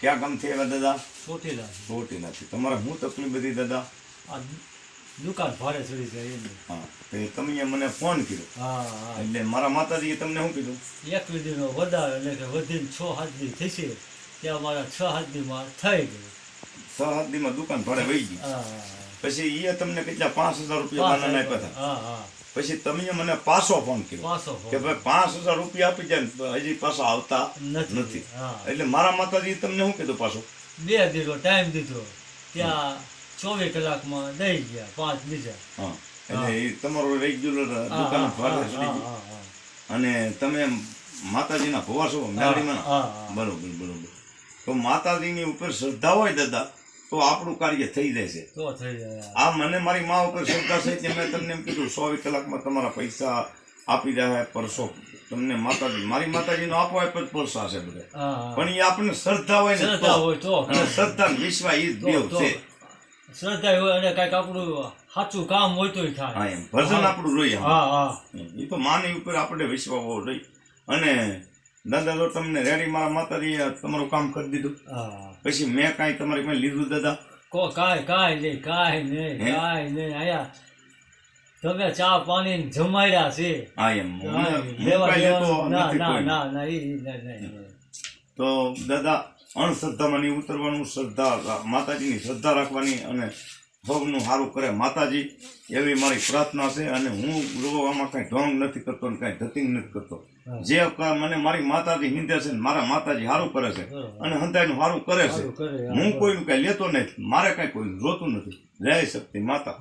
ક્યાં ગામથી આવ્યા દાદા? ચોટીલા. ચોટીલાથી. તમારે શું તકલીફ હતી દાદા? આ દુકાન ભાડે ચડી જાય એમ. હા, તો એ તમે મને ફોન કર્યો. હા હા. એટલે મારા માતાજીએ તમને શું કીધું? 21 દીનો વધારે એટલે કે વધીને 6-7 દી થશે ત્યાં મારા 6-7 દીમાં થઈ ગયું. 6-7 દીમાં દુકાન ભાડે વહી ગઈ. હા પછી એ તમને કેટલા 5,000 રૂપિયા દાના આપ્યા હતા. હા હા. પછી તમે મને પાછો ફોન કર્યો પાછો કે ભાઈ 5,000 રૂપિયા આપી જાય, હજી પાછા આવતા નથી. હા. એટલે મારા માતાજી તમને શું કીધું પાછું? 2 દીનો ટાઈમ દીધો ત્યાં 24 કલાકમાં દઈ ગયા 5 બીજા. હા, એટલે એ તમારો રેગ્યુલર દુકાન ભાડે ચડી ગઈ. અને તમે માતાજીના ભવા છો મેલડીમાં? બરોબર બરોબર. તો માતાજીની ઉપર શ્રદ્ધા હોય દાદા તો આપણું કાર્ય થઈ જાય છે. તો થઈ જાય. આ મને મારી મા ઉપર શ્રદ્ધા છે કે મેં તમને એમ કીધું 24 કલાકમાં તમારા પૈસા આપી રહ્યા પરસો તમને માતાજી, મારી માતાજીનો આપો આપ જ પરસા છે બધા. પણ એ આપણને શ્રદ્ધા હોય ને તો, અને શ્રદ્ધા ને વિશ્વાસ એ દેવ છે. શ્રદ્ધા હોય અને કઈક આપણું સાચું કામ હોય તો થાય. હા, એમ ભજન આપણું જોઈએ. હા હા. એ તો માની ઉપર આપણે વિશ્વાસ હોવો જોઈએ. અને દાદા તો તમને રેડી મારા માતાજીએ તમારું કામ કરી દીધું. પછી મેં કાંઈ તમારી પાસે લીધું દાદા? કાંઈ નહીં. આયા તમે ચા પાણી જમાડ્યા છે. હા, એમ તો દાદા અણશ્રદ્ધામાં નહીં ઉતરવાનું, શ્રદ્ધા માતાજીની શ્રદ્ધા રાખવાની અને ભોગનું સારું કરે માતાજી એવી મારી પ્રાર્થના છે. અને હું આમાં કાંઈ ઢોંગ નથી કરતો ને કાંઈ ધતિંગ નથી કરતો. જે મને મારી માતાજી હિંદે છે ને મારા માતાજી સારું કરે છે અને હંતાઈનું સારું કરે છે. હું કોઈનું કાંઈ લેતો નથી, મારે કાંઈ કોઈ જોતું નથી. જય શક્તિ માતા.